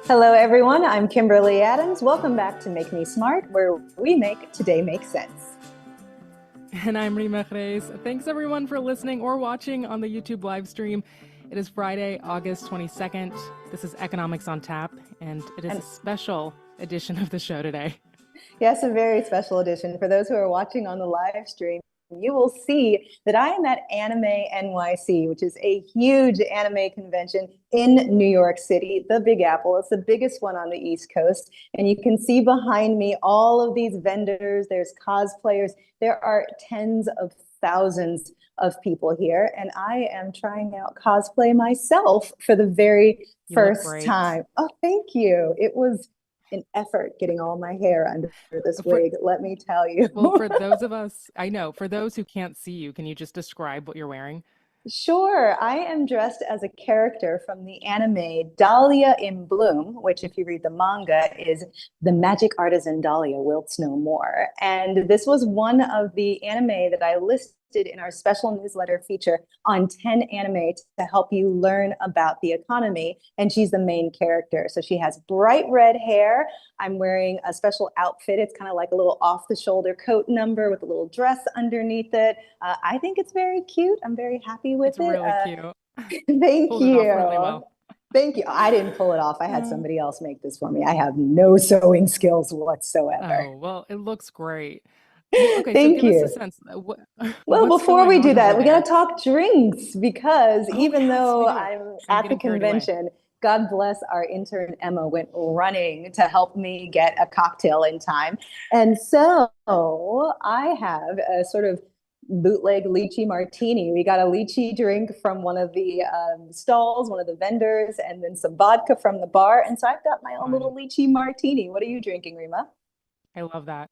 Hello, everyone. I'm Kimberly Adams. Welcome back to Make Me Smart, where we make today make sense. And I'm Reema. Thanks everyone for listening or watching on the YouTube live stream. It is Friday, August 22nd. This is Economics on Tap, and it is a special edition of the show today. Yes, a very special edition. For those who are watching on the live stream, you will see that I am at AnimeNYC, which is a huge anime convention in New York City, the Big Apple. It's the biggest one on the East Coast. And you can see behind me all of these vendors. There's cosplayers. There are tens of thousands of people here. And I am trying out cosplay myself for the very first time. Oh, thank you. It was an effort getting all my hair under this wig, let me tell you. Well, for those of us, I know, for those who can't see you, can you just describe what you're wearing? Sure. I am dressed as a character from the anime Dahlia in Bloom, which, if you read the manga, is the magic artisan Dahlia wilts no more. And this was one of the anime that I listed in our special newsletter feature on 10 anime to help you learn about the economy. And she's the main character. So she has bright red hair. I'm wearing a special outfit. It's kind of like a little off the shoulder coat number with a little dress underneath it. I think it's very cute. I'm very happy with it. It's really cute. Thank you. It off really well. Thank you. I didn't pull it off. I had somebody else make this for me. I have no sewing skills whatsoever. Oh, well, it looks great. Okay, thank so give you. Us a sense. Well, before we do that, we got to talk drinks because even though I'm at the convention, God bless our intern Emma went running to help me get a cocktail in time. And so I have a sort of bootleg lychee martini. We got a lychee drink from one of the stalls, one of the vendors, and then some vodka from the bar. And so I've got my own little lychee martini. What are you drinking, Reema? I love that.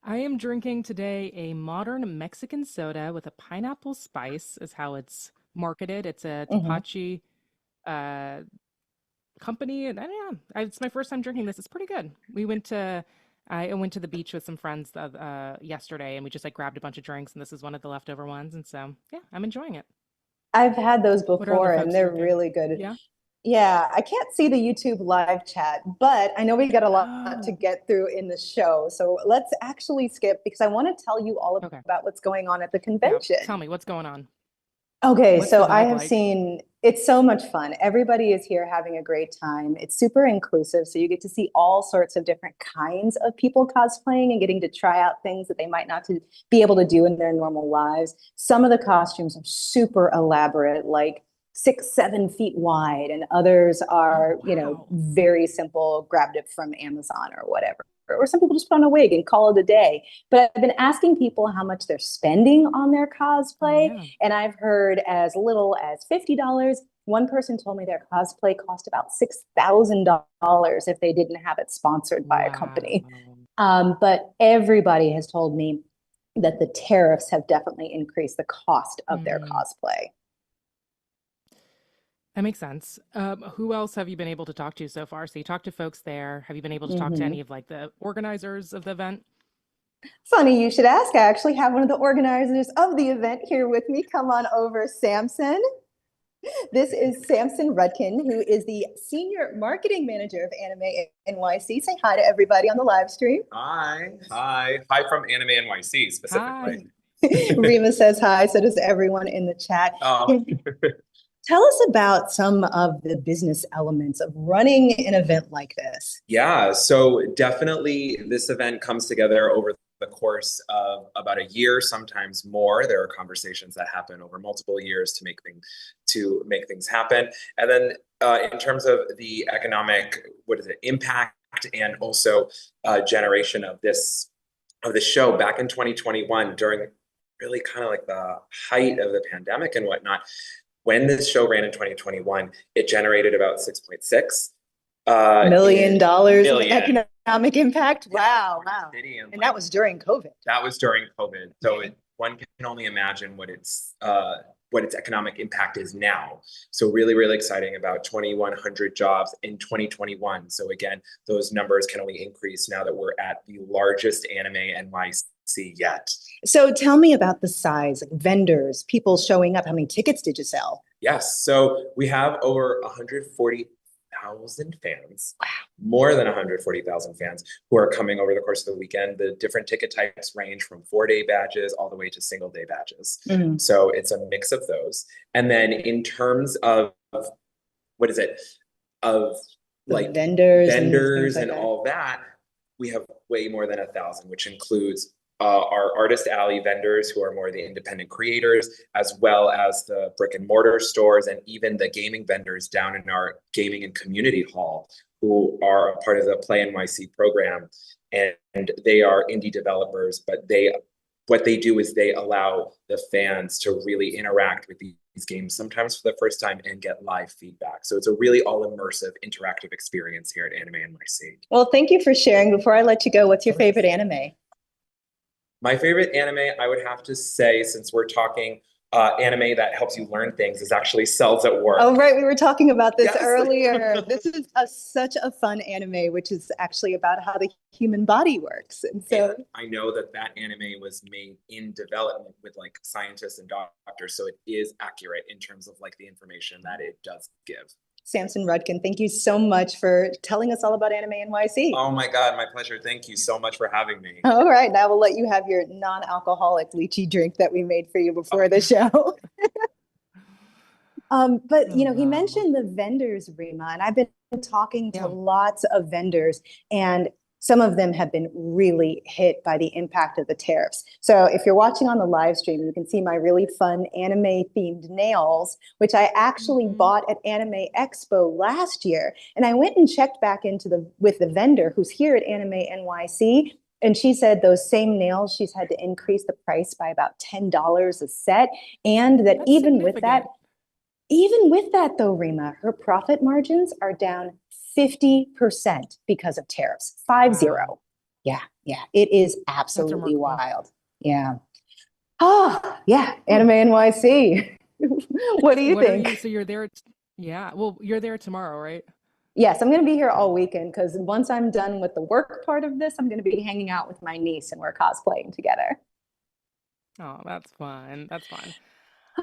I am drinking today a modern Mexican soda with a pineapple spice is how it's marketed. It's a Tepache company. And I don't know, it's my first time drinking this. It's pretty good. I went to the beach with some friends yesterday and we just grabbed a bunch of drinks and this is one of the leftover ones. And so, yeah, I'm enjoying it. I've had those before and they're really good. Yeah. Yeah, I can't see the YouTube live chat, but I know we got a lot to get through in the show. So let's actually skip because I want to tell you all about what's going on at the convention. Yeah, tell me what's going on. Okay, so I have seen, it's so much fun. Everybody is here having a great time. It's super inclusive. So you get to see all sorts of different kinds of people cosplaying and getting to try out things that they might not be able to do in their normal lives. Some of the costumes are super elaborate, like 6-7 feet wide, and others are, very simple, grabbed it from Amazon or whatever. Or some people just put on a wig and call it a day. But I've been asking people how much they're spending on their cosplay, and I've heard as little as $50. One person told me their cosplay cost about $6,000 if they didn't have it sponsored by a company. But everybody has told me that the tariffs have definitely increased the cost of their cosplay. That makes sense. Who else have you been able to talk to so far? So you talked to folks there. Have you been able to talk to any of the organizers of the event? Funny you should ask. I actually have one of the organizers of the event here with me. Come on over, Samson. This is Samson Rudkin, who is the Senior Marketing Manager of AnimeNYC. Say hi to everybody on the live stream. Hi. Hi from AnimeNYC specifically. Reema says hi, so does everyone in the chat. Tell us about some of the business elements of running an event like this. Yeah, so definitely this event comes together over the course of about a year, sometimes more. There are conversations that happen over multiple years to make things happen. And then in terms of the economic, impact and also generation of this show back in 2021 during really kind of the height of the pandemic and whatnot. When this show ran in 2021, it generated about $6.6 million in economic impact. Wow. And that was during COVID. That was during COVID. So one can only imagine what its economic impact is now. So really, really exciting, about 2,100 jobs in 2021. So again, those numbers can only increase now that we're at the largest AnimeNYC yet. So tell me about the size, vendors, people showing up. How many tickets did you sell? Yes, so we have over 140 140,000 fans, more than 140,000 fans who are coming over the course of the weekend. The different ticket types range from 4-day badges all the way to single-day badges. So it's a mix of those. And then in terms of, what is it, of like vendors and all that, we have way more than 1,000, which includes our Artist Alley vendors, who are more the independent creators, as well as the brick and mortar stores, and even the gaming vendors down in our gaming and community hall, who are a part of the Play NYC program. And they are indie developers, but what they do is they allow the fans to really interact with these games, sometimes for the first time, and get live feedback. So it's a really all immersive, interactive experience here at AnimeNYC. Well, thank you for sharing. Before I let you go, what's your favorite anime? My favorite anime, I would have to say, since we're talking anime that helps you learn things, is actually Cells at Work. Oh, right. We were talking about this earlier. This is such a fun anime, which is actually about how the human body works. And so I know that anime was made in development with like scientists and doctors, so it is accurate in terms of like the information that it does give. Samson Rudkin, thank you so much for telling us all about AnimeNYC. Oh my God, my pleasure. Thank you so much for having me. All right, now we'll let you have your non-alcoholic lychee drink that we made for you before the show. But you know, he mentioned the vendors, Reema, and I've been talking to lots of vendors, and some of them have been really hit by the impact of the tariffs. So if you're watching on the live stream, you can see my really fun anime themed nails, which I actually bought at Anime Expo last year. And I went and checked back into with the vendor who's here at AnimeNYC. And she said those same nails, she's had to increase the price by about $10 a set. And that even with that though, Reema, her profit margins are down 50% because of tariffs. 50. Wow. Yeah. It is absolutely wild. Yeah. Oh, yeah. AnimeNYC. What do you think? So you're there. Well, you're there tomorrow, right? Yes, I'm going to be here all weekend because once I'm done with the work part of this, I'm going to be hanging out with my niece and we're cosplaying together. Oh, that's fun.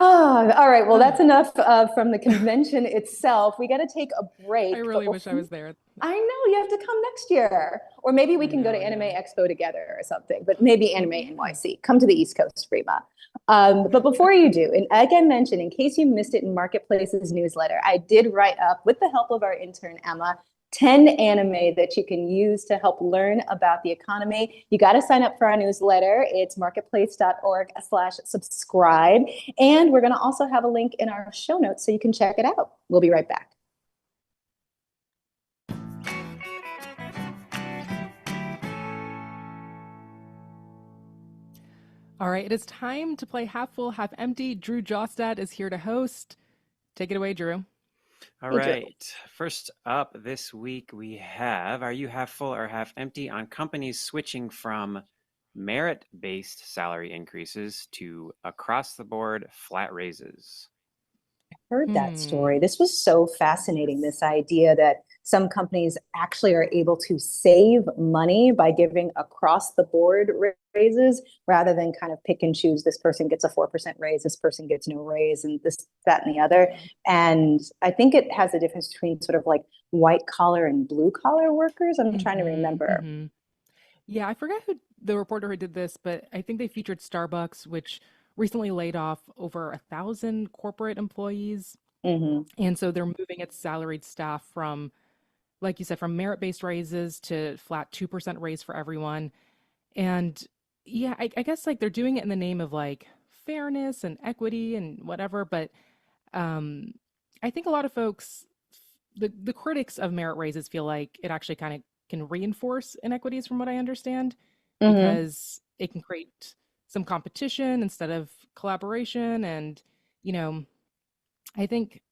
Oh, all right. Well, that's enough from the convention itself. We got to take a break. I really wish I was there. I know, you have to come next year. Or maybe we can go to Anime Expo together or something, but maybe AnimeNYC. Come to the East Coast, Reema. But before you do, and like I mentioned, in case you missed it in Marketplace's newsletter, I did write up, with the help of our intern, Emma, 10 anime that you can use to help learn about the economy. You got to sign up for our newsletter. It's marketplace.org/subscribe. And we're going to also have a link in our show notes so you can check it out. We'll be right back. All right, it is time to play Half Full, Half Empty. Drew Jostad is here to host. Take it away, Drew. All right. First up this week, we have, are you half full or half empty on companies switching from merit-based salary increases to across-the-board flat raises? I heard that story. This was so fascinating, this idea that some companies actually are able to save money by giving across-the-board raises rather than kind of pick and choose. This person gets a 4% raise, this person gets no raise, and this, that, and the other. And I think it has a difference between sort of like white collar and blue collar workers. I'm trying to remember. Yeah, I forgot who the reporter who did this, but I think they featured Starbucks, which recently laid off over 1,000 corporate employees. And so they're moving its salaried staff from, like you said, from merit-based raises to flat 2% raise for everyone. And yeah, I guess like they're doing it in the name of like fairness and equity and whatever. But I think a lot of folks, the critics of merit raises feel like it actually kind of can reinforce inequities from what I understand, because it can create some competition instead of collaboration. And, you know, I think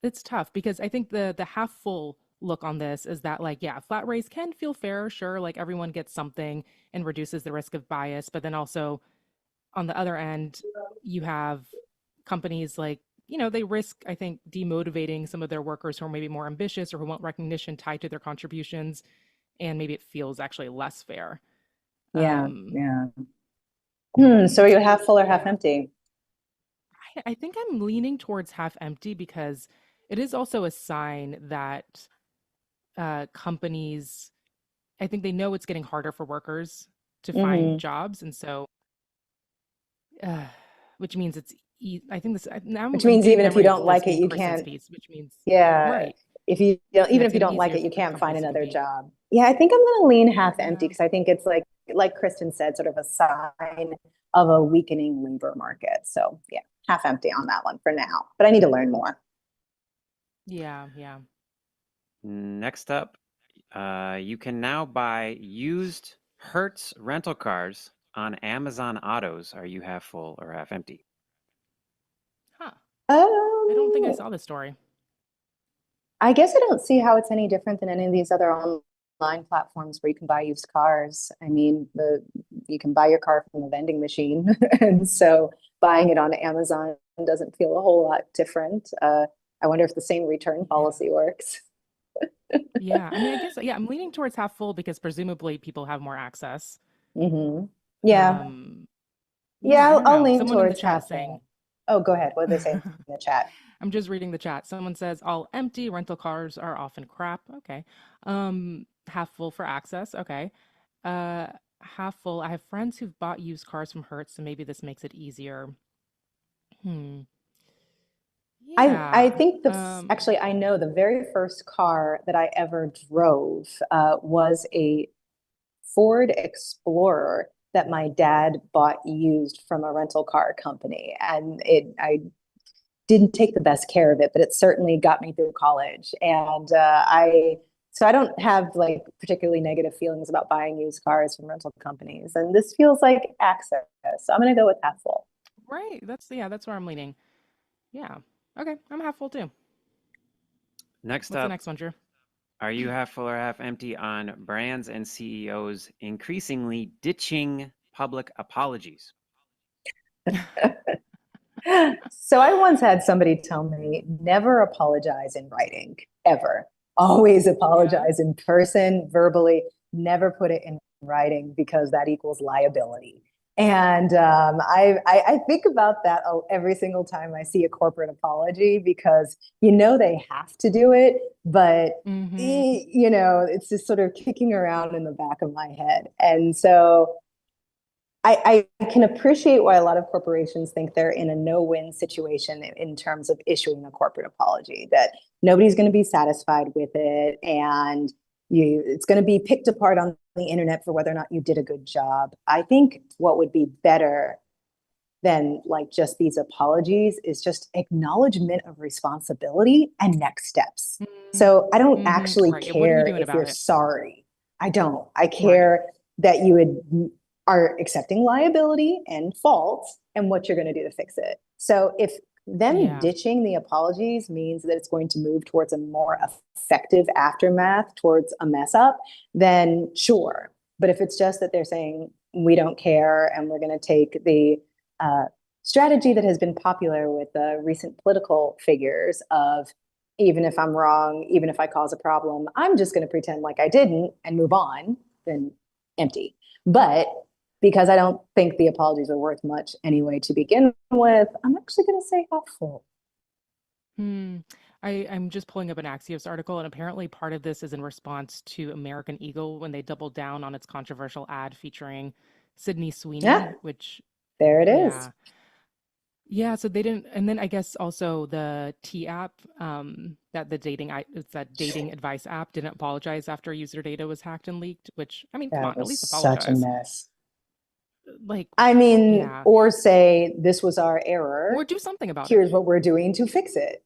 it's tough because I think the half full look on this is that like, yeah, flat raise can feel fair. Sure. Like everyone gets something and reduces the risk of bias. But then also on the other end, you have companies like, you know, they risk, I think, demotivating some of their workers who are maybe more ambitious or who want recognition tied to their contributions. And maybe it feels actually less fair. So are you half full or half empty? I think I'm leaning towards half empty because it is also a sign that companies, I think they know it's getting harder for workers to find jobs, and so, uh, which means it's. I think this. Now Which I'm means getting even if you memory of don't this like it, being you Kristen's can't. piece, which means Yeah. right. If you don't, Yeah, even it's if you getting don't like easier it, you for can't find companies to another compete. job. Yeah, I think I'm going to lean half Yeah. empty because I think it's like Kristen said, sort of a sign of a weakening labor market. So yeah, half empty on that one for now. But I need to learn more. Yeah. Next up, you can now buy used Hertz rental cars on Amazon Autos. Are you half full or half empty? Huh. I don't think I saw this story. I guess I don't see how it's any different than any of these other online platforms where you can buy used cars. I mean, you can buy your car from the vending machine, and so buying it on Amazon doesn't feel a whole lot different. I wonder if the same return policy works. Yeah. I mean, I guess, yeah, I'm leaning towards half full because presumably people have more access. Mm-hmm. Yeah. Yeah, I don't I'll know. lean Someone in the towards chat is half saying, full. Oh, go ahead. What did they say in the chat? I'm just reading the chat. Someone says all empty rental cars are often crap. Okay. Half full for access. Okay. Uh, Half full. I have friends who've bought used cars from Hertz, so maybe this makes it easier. I Yeah. think actually I know the very first car that I ever drove was a Ford Explorer that my dad bought used from a rental car company, and I didn't take the best care of it, but it certainly got me through college. And I don't have like particularly negative feelings about buying used cars from rental companies, and this feels like access. So I'm going to go with half full. Right. That's where I'm leaning. Yeah. Okay. I'm half full too. Next What's the up, next one, Drew? are you half full or half empty on brands and CEOs increasingly ditching public apologies? So I once had somebody tell me, never apologize in writing, ever. Always apologize in person, verbally, never put it in writing because that equals liability. And I think about that every single time I see a corporate apology because they have to do it, but it's just sort of kicking around in the back of my head. And so I can appreciate why a lot of corporations think they're in a no-win situation in terms of issuing a corporate apology, that nobody's going to be satisfied with it, and it's going to be picked apart on the internet for whether or not you did a good job. I think what would be better than like just these apologies is just acknowledgement of responsibility and next steps. So I don't actually care if you're sorry. I don't. I care that you are accepting liability and fault and what you're going to do to fix it. So if them ditching the apologies means that it's going to move towards a more effective aftermath towards a mess up, then sure. But if it's just that they're saying, we don't care and we're going to take the strategy that has been popular with recent political figures of, even if I'm wrong, even if I cause a problem, I'm just going to pretend like I didn't and move on, then empty. But because I don't think the apologies are worth much anyway to begin with, I'm actually going to say half full. I'm just pulling up an Axios article, and apparently part of this is in response to American Eagle when they doubled down on its controversial ad featuring Sydney Sweeney, which there it is. Yeah, so they didn't, and then I guess also the T app, it's that dating advice app, didn't apologize after user data was hacked and leaked. Which, I mean, come on, at least apologize. Such a mess. Like, or say this was our error, or do something about it. Here's what we're doing to fix it.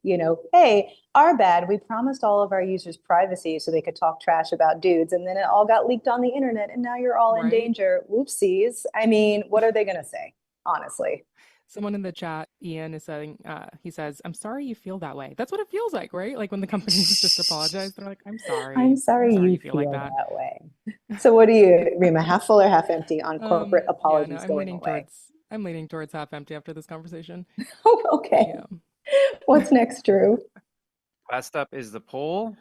Hey, our bad. We promised all of our users privacy so they could talk trash about dudes, and then it all got leaked on the internet, and now you're all in danger. Whoopsies. I mean, what are they going to say? Honestly. Someone in the chat, Ian, is saying, he says, I'm sorry you feel that way. That's what it feels like, right? Like when the companies just apologize, they're like, I'm sorry. I'm sorry you feel like that way. So what do you, Reema, half full or half empty on corporate apologies going away? I'm leaning towards half empty after this conversation. Oh, okay. Yeah. What's next, Drew? Last up is the poll.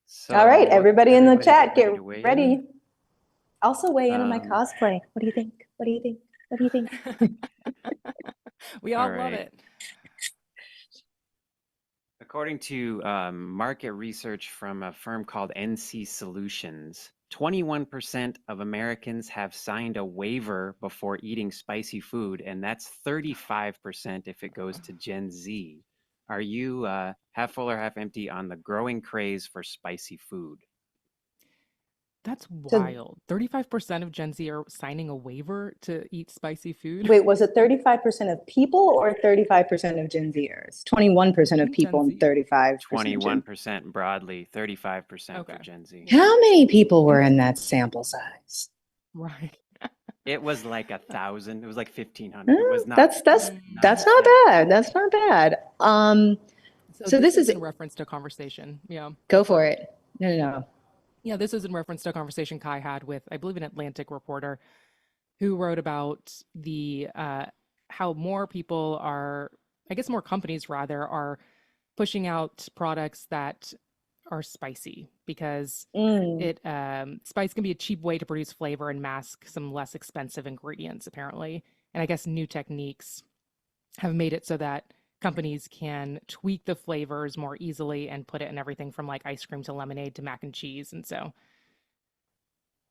So all right, everybody in the chat, get ready. Also weigh in on my cosplay. What do you think? What do you think? What do you think? We all love it. According to market research from a firm called NC Solutions, 21% of Americans have signed a waiver before eating spicy food, and that's 35% if it goes to Gen Z. Are you half full or half empty on the growing craze for spicy food? That's So wild. 35% of Gen Z are signing a waiver to eat spicy food. wait, was it 35% of people or 35% of Gen Zers? 21% I of think people Gen and Z. 35% Gen. 21% broadly, 35% Okay. for Gen Z. Yeah. How many people were in that sample size? Right. It was like 1,000. It was like 1,500. It was not. That's not bad. That's not bad. So this this is is in reference to a conversation. Yeah. go for it. No. Yeah, this is in reference to a conversation Kai had with, I believe, an Atlantic reporter who wrote about the how more people are, I guess more companies rather, are pushing out products that are spicy because it spice can be a cheap way to produce flavor and mask some less expensive ingredients, apparently. And I guess new techniques have made it so that companies can tweak the flavors more easily and put it in everything from like ice cream to lemonade to mac and cheese. And so,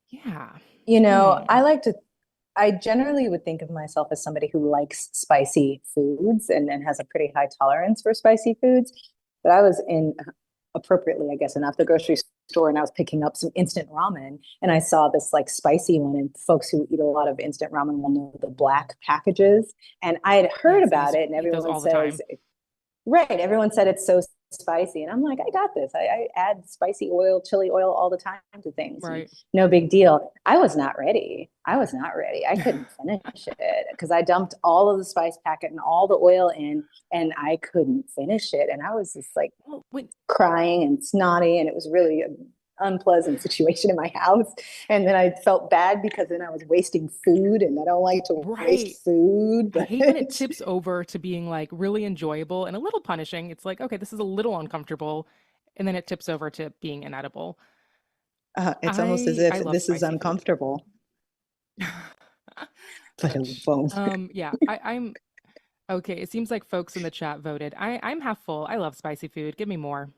yeah. You know, I generally would think of myself as somebody who likes spicy foods and has a pretty high tolerance for spicy foods. But I was in, appropriately, I guess, enough, the grocery store, and I was picking up some instant ramen, and I saw this like spicy one. And folks who eat a lot of instant ramen will know the black packages. And I had heard Yes, about it, and eat those everyone all the time. says, right, everyone said it's so spicy. And I'm like, I got this. I add spicy oil, chili oil all the time to things. Right. No big deal. I was not ready. I couldn't finish it because I dumped all of the spice packet and all the oil in, and I couldn't finish it. And I was just like crying and snotty, and it was really an unpleasant situation in my house. And then I felt bad because then I was wasting food, and I don't like to waste food. I hate when it tips over to being like really enjoyable and a little punishing. It's like, okay, this is a little uncomfortable, and then it tips over to being inedible. It's almost as if this is uncomfortable. But it won't. Yeah, I'm okay. It seems like folks in the chat voted. I'm half full. I love spicy food. Give me more.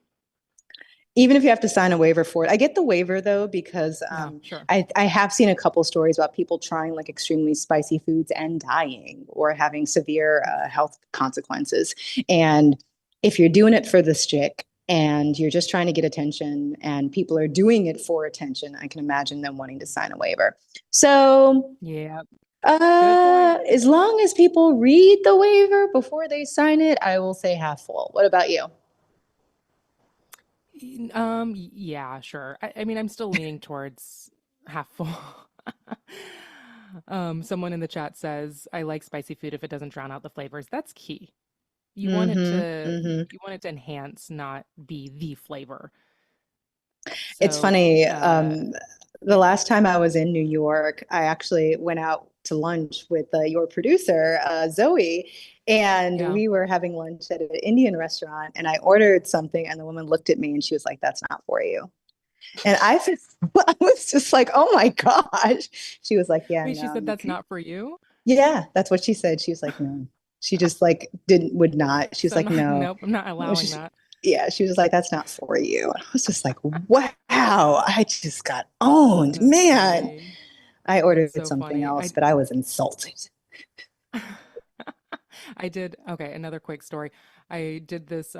Even if you have to sign a waiver for it. I get the waiver though, because sure. I have seen a couple stories about people trying like extremely spicy foods and dying or having severe health consequences. And if you're doing it for the stick and you're just trying to get attention and people are doing it for attention, I can imagine them wanting to sign a waiver. So yeah. As long as people read the waiver before they sign it, I will say half full. What about you? Yeah, sure. I mean, I'm still leaning towards half full. Someone in the chat says, I like spicy food if it doesn't drown out the flavors. That's key. You want it to enhance, not be the flavor. It's funny. The last time I was in New York, I actually went out to lunch with your producer, Zoe, and we were having lunch at an Indian restaurant, and I ordered something, and the woman looked at me and she was like, "That's not for you." And I was just like, "Oh my gosh." She was like, "Yeah, Wait, no, she said that's not for you? Yeah, that's what she said. She was like, "No." She just like would not. She was like, "No." Nope, I'm not allowing that. Yeah, she was like, "That's not for you." I was just like, wow, I just got owned. That's man. Funny. I ordered something else, but I was insulted. I did. Okay, another quick story. I did this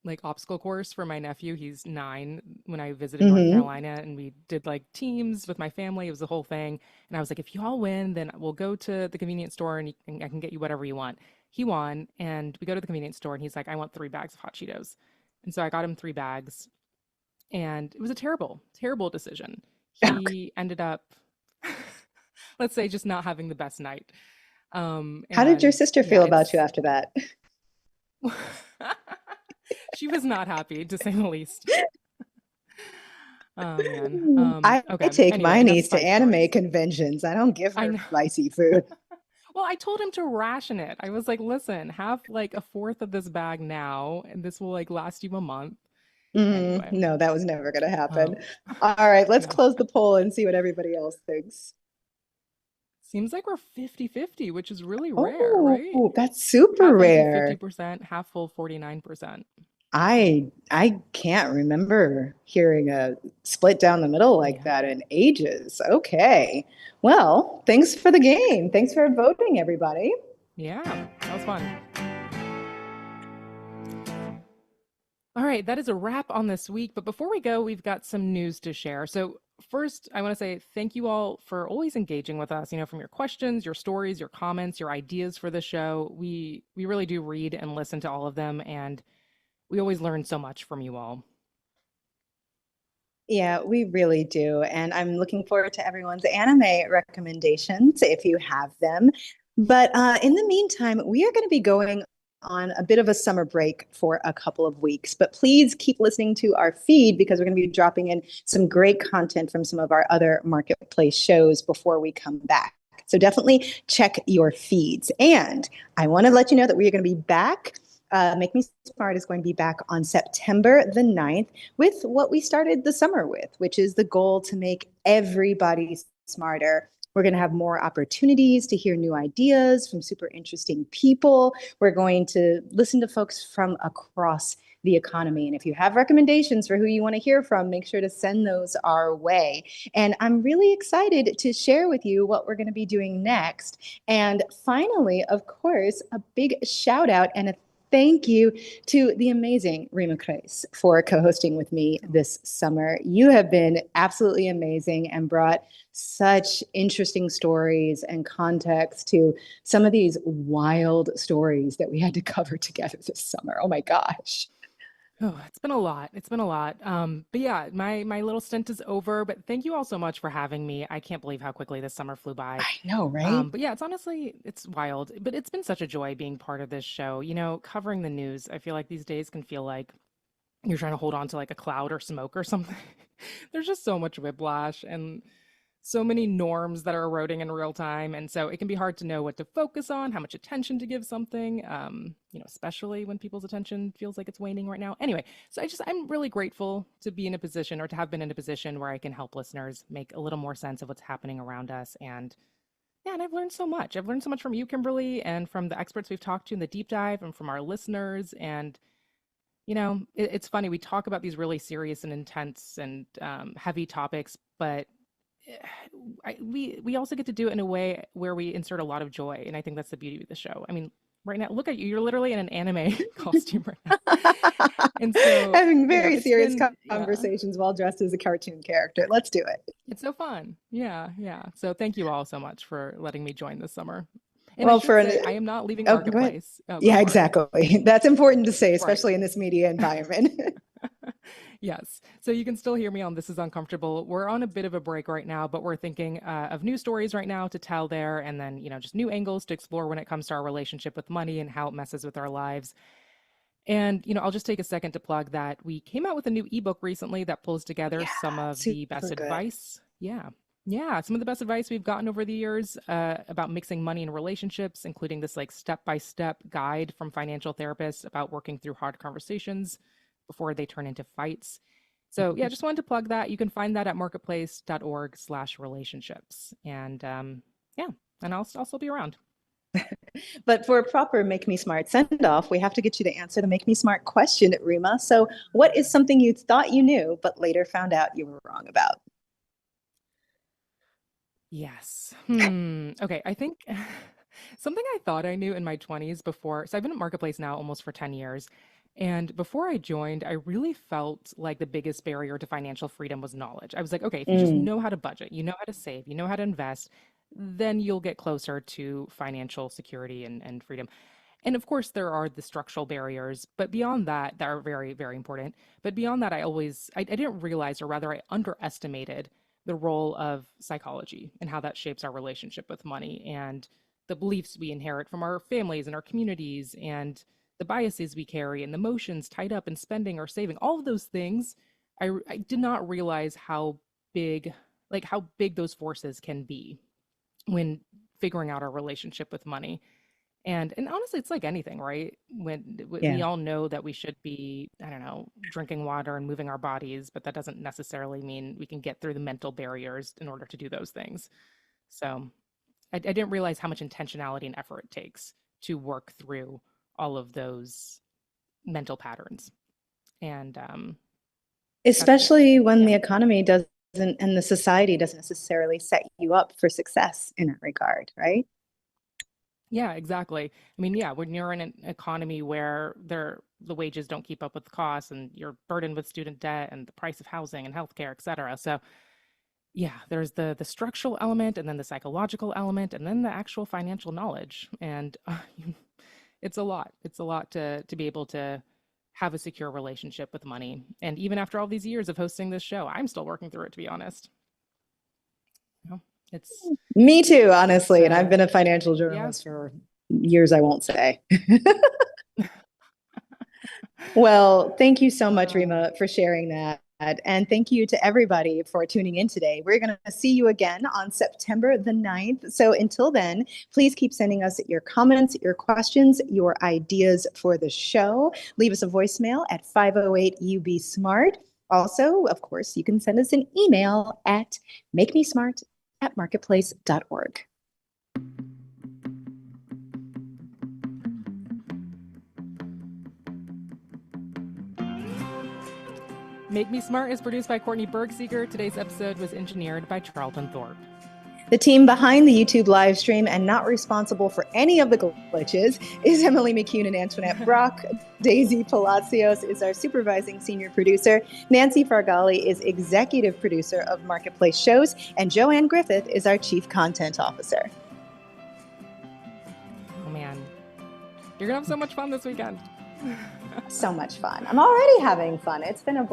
like obstacle course for my nephew. He's 9 when I visited North Carolina, and we did like teams with my family. It was the whole thing. And I was like, if you all win, then we'll go to the convenience store and I can get you whatever you want. He won, and we go to the convenience store and he's like, I want 3 bags of hot Cheetos. And so I got him 3 bags, and it was a terrible decision. He ended up, let's say, just not having the best night. How did your sister feel about you after that? She was not happy, to say the least. Oh man. I take my niece to anime conventions. I don't give her spicy food. Well, I told him to ration it. I was like, listen, have like 1/4 of this bag now, and this will like last you a month. Anyway. No, that was never going to happen. All right, let's close the poll and see what everybody else thinks. Seems like we're 50-50, which is really rare, right? Oh, that's super rare. 50%, half full 49%. I can't remember hearing a split down the middle like that in ages. Okay. Well, thanks for the game. Thanks for voting, everybody. Yeah, that was fun. All right, that is a wrap on this week. But before we go, we've got some news to share. So first, I want to say thank you all for always engaging with us, from your questions, your stories, your comments, your ideas for the show. We really do read and listen to all of them, and we always learn so much from you all. Yeah, we really do. And I'm looking forward to everyone's anime recommendations if you have them. But in the meantime, we are going to be going on a bit of a summer break for a couple of weeks. But please keep listening to our feed because we're going to be dropping in some great content from some of our other marketplace shows before we come back. So definitely check your feeds. And I want to let you know that we are going to be back. Make Me Smart is going to be back on September the 9th with what we started the summer with, which is the goal to make everybody smarter. We're going to have more opportunities to hear new ideas from super interesting people. We're going to listen to folks from across the economy. And if you have recommendations for who you want to hear from, make sure to send those our way. And I'm really excited to share with you what we're going to be doing next. And finally, of course, a big shout out and a thank you to the amazing Reema craze for co-hosting with me this summer. You have been absolutely amazing and brought such interesting stories and context to some of these wild stories that we had to cover together this summer. Oh my gosh. Oh, it's been a lot. It's been a lot. But yeah, my little stint is over. But thank you all so much for having me. I can't believe how quickly this summer flew by. I know, right? But yeah, it's wild. But it's been such a joy being part of this show. Covering the news. I feel like these days can feel like you're trying to hold on to like a cloud or smoke or something. There's just so much whiplash and so many norms that are eroding in real time. And so it can be hard to know what to focus on, how much attention to give something, especially when people's attention feels like it's waning right now. Anyway, so I'm really grateful to be in a position or to have been in a position where I can help listeners make a little more sense of what's happening around us. And yeah, and I've learned so much. I've learned so much from you, Kimberly, and from the experts we've talked to in the deep dive and from our listeners. And it's funny, we talk about these really serious and intense and heavy topics, but we also get to do it in a way where we insert a lot of joy, and I think that's the beauty of the show. I mean, right now, look at you. You're literally in an anime costume right now. And so having very serious conversations while dressed as a cartoon character. Let's do it. It's so fun. Yeah. So thank you all so much for letting me join this summer. And well, I am not leaving Marketplace. Yeah, exactly. That's important to say, especially in this media environment. Yes. So you can still hear me on This Is Uncomfortable. We're on a bit of a break right now, but we're thinking of new stories right now to tell there, and then, just new angles to explore when it comes to our relationship with money and how it messes with our lives. And, I'll just take a second to plug that we came out with a new ebook recently that pulls together some of the best advice. Yeah, some of the best advice we've gotten over the years about mixing money and relationships, including this like step-by-step guide from financial therapists about working through hard conversations before they turn into fights. So yeah, just wanted to plug that. You can find that at marketplace.org/relationships. And and I'll still be around. But for a proper Make Me Smart send-off, we have to get you to answer the Make Me Smart question, Reema. So what is something you thought you knew, but later found out you were wrong about? Yes. Okay, I think something I thought I knew in my 20s before. So I've been at Marketplace now almost for 10 years. And before I joined, I really felt like the biggest barrier to financial freedom was knowledge. I was like, okay, if you just know how to budget, you know how to save, you know how to invest, then you'll get closer to financial security and freedom. And of course, there are the structural barriers, but beyond that are very, very important. But beyond that, I didn't realize, or rather I underestimated the role of psychology and how that shapes our relationship with money and the beliefs we inherit from our families and our communities and the biases we carry and the emotions tied up in spending or saving. All of those things, I did not realize how big those forces can be when figuring out our relationship with money. And honestly, it's like anything, right? We all know that we should be, I don't know, drinking water and moving our bodies, but that doesn't necessarily mean we can get through the mental barriers in order to do those things. So I didn't realize how much intentionality and effort it takes to work through all of those mental patterns. And especially when yeah. the economy doesn't and the society doesn't necessarily set you up for success in that regard, right? Yeah, exactly. I mean, yeah, when you're in an economy where the wages don't keep up with the costs and you're burdened with student debt and the price of housing and healthcare, et cetera. So yeah, there's the structural element and then the psychological element and then the actual financial knowledge. And it's a lot. It's a lot to be able to have a secure relationship with money. And even after all these years of hosting this show, I'm still working through it, to be honest. You know, it's Me too, honestly. And I've been a financial yeah. journalist for years, I won't say. Well, thank you so much, Reema, for sharing that. And thank you to everybody for tuning in today. We're going to see you again on September the 9th. So until then, please keep sending us your comments, your questions, your ideas for the show. Leave us a voicemail at 508-UB-SMART. Also, of course, you can send us an email at makemesmart@marketplace.org. Make Me Smart is produced by Courtney Bergseeger. Today's episode was engineered by Charlton Thorpe. The team behind the YouTube live stream and not responsible for any of the glitches is Emily McCune and Antoinette Brock. Daisy Palacios is our supervising senior producer. Nancy Fargali is executive producer of Marketplace Shows. And Joanne Griffith is our chief content officer. Oh, man. You're going to have so much fun this weekend. So much fun. I'm already having fun. It's been a blast.